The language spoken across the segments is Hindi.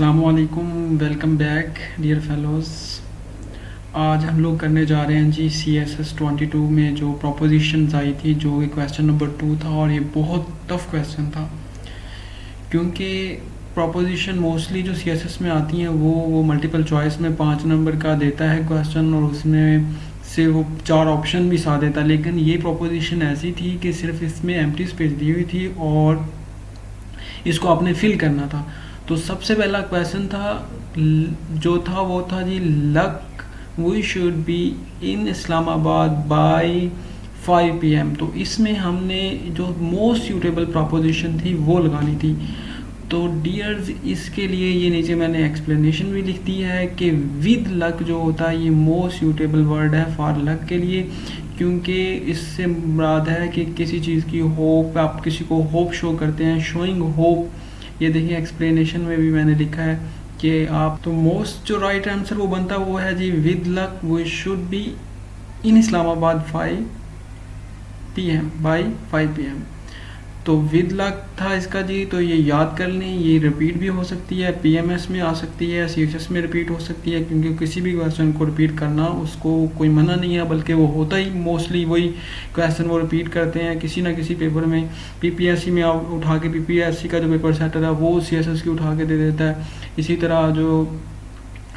अस्सलामुअलैकुम, वेलकम बैक डियर फेलोज़। आज हम लोग करने जा रहे हैं जी CSS 22 में जो प्रोपोजिशंस आई थी, जो कि क्वेश्चन नंबर 2 था और ये बहुत टफ क्वेश्चन था क्योंकि प्रोपोजिशन मोस्टली जो CSS में आती हैं वो मल्टीपल चॉइस में 5 नंबर का देता है क्वेश्चन और उसमें से वो 4 ऑप्शन भी साथ देता, लेकिन ये प्रोपोजिशन ऐसी थी कि सिर्फ इसमें एम्प्टी स्पेस दी हुई थी और इसको आपने फिल करना था। तो सबसे पहला क्वेश्चन था जो था वो था जी, luck we should be in Islamabad by 5 PM। तो इसमें हमने जो मोस्ट सूटेबल प्रोपोजिशन थी वो लगानी थी। तो डियर्स, इसके लिए ये नीचे मैंने एक्सप्लेनेशन भी लिख दी है कि विद लक जो होता है ये मोस्ट सूटेबल वर्ड है फॉर लक के लिए, क्योंकि इससे मुराद है कि किसी चीज़ की होप, आप किसी को होप शो करते हैं, शोइंग होप। ये देखिए एक्सप्लेनेशन में भी मैंने लिखा है कि आप, तो मोस्ट जो राइट आंसर वो बनता है वो है जी, with luck we should be in Islamabad 5 PM by 5 PM। तो विद लक था इसका जी, तो ये याद कर लें। ये रिपीट भी हो सकती है, PMS में आ सकती है, CSS में रिपीट हो सकती है, क्योंकि किसी भी क्वेश्चन को रिपीट करना उसको कोई मना नहीं है, बल्कि वो होता ही मोस्टली वही क्वेश्चन वो रिपीट करते हैं किसी ना किसी पेपर में। PPSC में आप उठा के, PPSC का जो पेपर सेटर है वो CSS की उठा के दे देता है। इसी तरह जो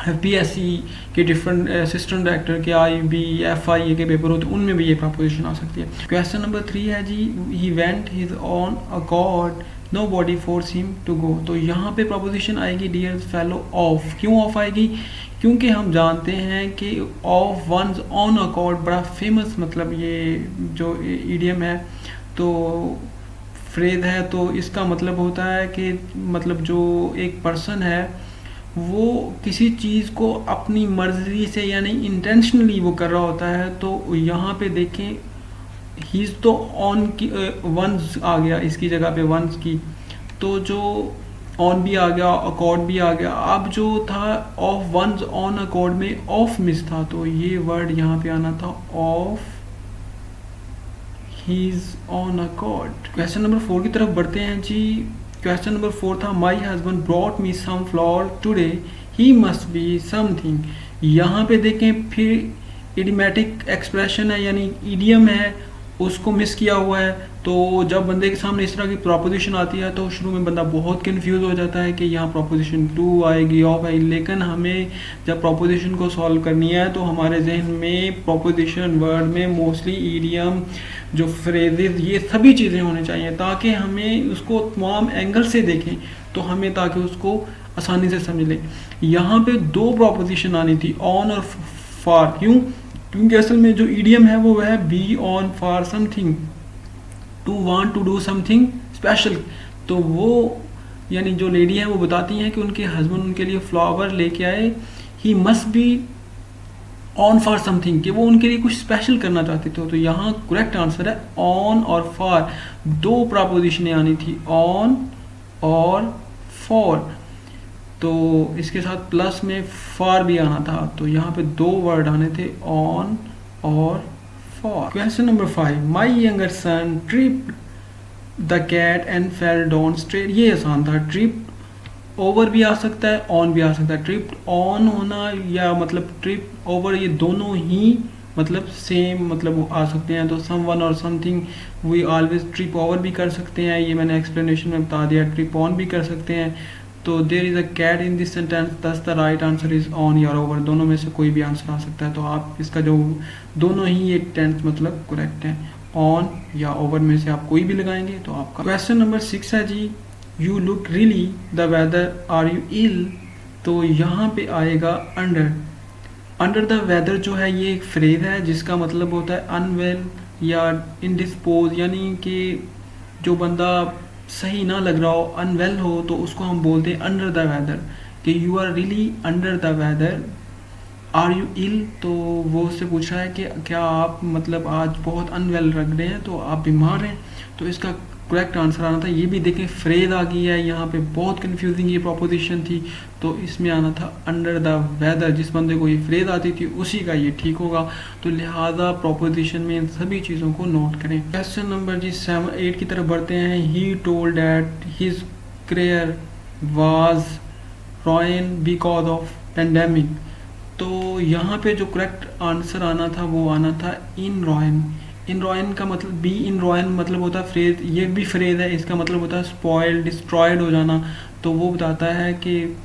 FPSC के डिफरेंट असिस्टेंट डायरेक्टर के IB FIA के पेपर होते हैं उनमें भी ये प्रोपोजिशन आ सकती है। क्वेश्चन नंबर 3 है जी, he went his on accord nobody force him to go. तो यहाँ पे प्रोपोजिशन आएगी डियर फेलो ऑफ। क्यों ऑफ आएगी? क्योंकि हम जानते हैं कि ऑफ वंस ऑन अकॉर्ड बड़ा फेमस, मतलब ये जो ईडियम है, तो फ्रेज है, तो इसका मतलब होता है कि मतलब जो एक पर्सन है वो किसी चीज़ को अपनी मर्जी से यानी इंटेंशनली वो कर रहा होता है। तो यहाँ पे देखें, हीज़ तो ऑन की वंस आ गया इसकी जगह पे, वंस की, तो जो ऑन भी आ गया, अकॉर्ड भी आ गया। अब जो था ऑफ वंस ऑन अकॉर्ड में ऑफ मिस था, तो ये वर्ड यहाँ पे आना था of his on accord. Question number 4 की तरफ बढ़ते हैं जी। क्वेश्चन नंबर 4 था, my husband brought me some flower today, he must be something. यहाँ पे देखें फिर इडियमेटिक एक्सप्रेशन है, यानी ईडियम है, उसको मिस किया हुआ है। तो जब बंदे के सामने इस तरह की प्रोपोजिशन आती है तो शुरू में बंदा बहुत कंफ्यूज हो जाता है कि यहाँ प्रोपोजिशन 2 आएगी, ऑफ आएगी। लेकिन हमें जब प्रोपोजिशन को सॉल्व करनी है तो हमारे जहन में प्रोपोजिशन वर्ड में मोस्टली ईडियम, जो फ्रेजेस, ये सभी चीज़ें होनी चाहिए ताकि हमें उसको तमाम एंगल से देखें, तो हमें ताकि उसको आसानी से समझ लें। यहाँ पे 2 प्रोपोजिशन आनी थी, ऑन और फॉर। क्यों? क्योंकि असल में जो ईडियम है वो है be on for something, to want to do something special. तो वो यानी जो लेडी है वो बताती हैं कि उनके हस्बैंड उनके लिए फ्लावर लेके आए, ही must B on for something, कि वो उनके लिए कुछ स्पेशल करना चाहते थे। तो यहाँ करेक्ट आंसर है ऑन और फॉर। 2 प्रपोजिशनें आनी थी, ऑन और फॉर। तो इसके साथ प्लस में फॉर भी आना था, तो यहाँ पे 2 वर्ड आने थे, ऑन और for. Question number 5, my younger son trip the cat and fell down straight. ये आसान था। ट्रिप ओवर भी आ सकता है, ऑन भी आ सकता है। ट्रिप ऑन होना या मतलब ट्रिप ओवर, ये दोनों ही मतलब सेम मतलब आ सकते हैं। तो सम वन और something we always trip over भी कर सकते हैं, ये मैंने एक्सप्लेनेशन में बता दिया। ट्रिप ऑन भी कर सकते हैं। तो there is a cat in this sentence, thus the right answer is on या ओवर, दोनों में से कोई भी आंसर आ सकता है। तो आप इसका जो दोनों ही ये टेंस मतलब करेक्ट है, ऑन या ओवर में से आप कोई भी लगाएंगे तो आपका। क्वेश्चन नंबर 6 है जी, you look really the weather, are you ill. तो यहाँ पे आएगा अंडर। अंडर द वेदर जो है ये एक फ्रेज है जिसका मतलब होता है अनवेल या इनडिस्पोज, यानी कि जो बंदा सही ना लग रहा हो, अनवेल हो, तो उसको हम बोलते हैं अंडर द वेदर, कि you are really under the weather. Are you ill, तो वो उससे पूछ रहा है कि क्या आप मतलब आज बहुत अनवेल लग रहे हैं, तो आप बीमार हैं। तो इसका करेक्ट आंसर आना था, ये भी देखें फ्रेज आ गई है यहाँ पे, बहुत कंफ्यूजिंग ये प्रोपोजिशन थी, तो इसमें आना था अंडर द वेदर। जिस बंदे को ये फ्रेज आती थी उसी का ये ठीक होगा। तो लिहाजा प्रोपोजिशन में इन सभी चीज़ों को नोट करें। क्वेश्चन नंबर जी 8 की तरफ बढ़ते हैं। He told that his career was ruin because of pandemic. तो यहाँ पे जो करेक्ट आंसर आना था वो आना था इन रॉयन। इन रॉयन का मतलब बी इन रॉयन मतलब होता है फ्रेज, ये भी फ्रेज है, इसका मतलब होता है स्पॉइल डिस्ट्रॉयड हो जाना। तो वो बताता है कि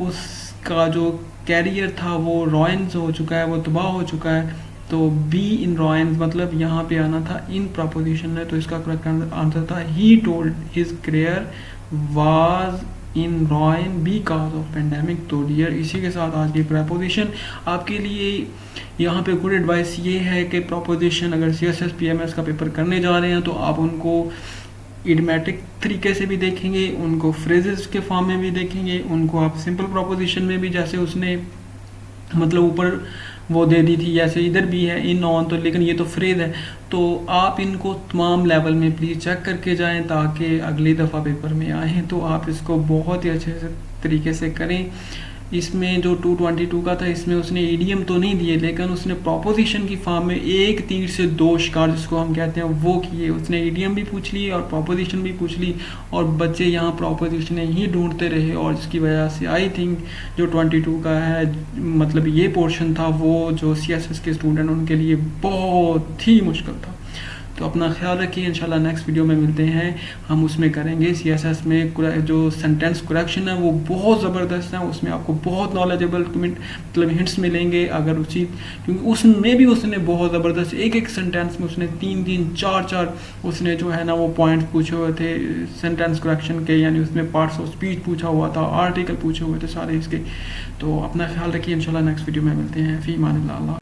उसका जो कैरियर था वो रॉयन से हो चुका है, वो तबाह हो चुका है। तो बी इन रॉयन मतलब यहाँ पे आना था इन प्रपोजिशन में। तो इसका करेक्ट आंसर था he told his career was in ruin because of pandemic. तो डियर, इसी के साथ आज की प्रपोजिशन आपके लिए यहाँ पे गुड एडवाइस ये है कि प्रपोजिशन अगर CSS PMS का पेपर करने जा रहे हैं तो आप उनको इडमेटिक तरीके से भी देखेंगे, उनको फ्रेजेस के फॉर्म में भी देखेंगे, उनको आप सिंपल प्रपोजिशन में भी, जैसे उसने मतलब ऊपर वो दे दी थी जैसे इधर भी है इन ऑन, तो लेकिन ये तो फ्रेज है। तो आप इनको तमाम लेवल में प्लीज़ चेक करके जाएं ताकि अगली दफ़ा पेपर में आएँ तो आप इसको बहुत ही अच्छे से तरीके से करें। इसमें जो 222 का था इसमें उसने ईडीएम तो नहीं दिए, लेकिन उसने प्रोपोजिशन की फॉर्म में एक तीर से दो शिकार जिसको हम कहते हैं वो किए। उसने ईडीएम भी पूछ ली और प्रोपोजिशन भी पूछ ली और बच्चे यहाँ प्रोपोजिशन ही ढूंढते रहे और जिसकी वजह से आई थिंक जो 22 का है मतलब ये पोर्शन था वो जो CSS के स्टूडेंट उनके लिए बहुत ही मुश्किल था। तो अपना ख्याल रखिए, इंशाल्लाह नेक्स्ट वीडियो में मिलते हैं। हम उसमें करेंगे CSS में जो सेंटेंस करेक्शन है वो बहुत ज़बरदस्त है, उसमें आपको बहुत नॉलेजेबल मतलब हिंट्स मिलेंगे अगर उसी, क्योंकि उसमें भी उसने बहुत ज़बरदस्त एक एक सेंटेंस में उसने 3-3 4-4 उसने जो है ना वो पॉइंट्स पूछे हुए थे सेंटेंस करेक्शन के, यानी उसमें पार्ट्स ऑफ स्पीच पूछा हुआ था, आर्टिकल पूछे हुए थे सारे इसके। तो अपना ख्याल रखिए, इंशाल्लाह नेक्स्ट वीडियो में मिलते हैं। फी मान अल्लाह।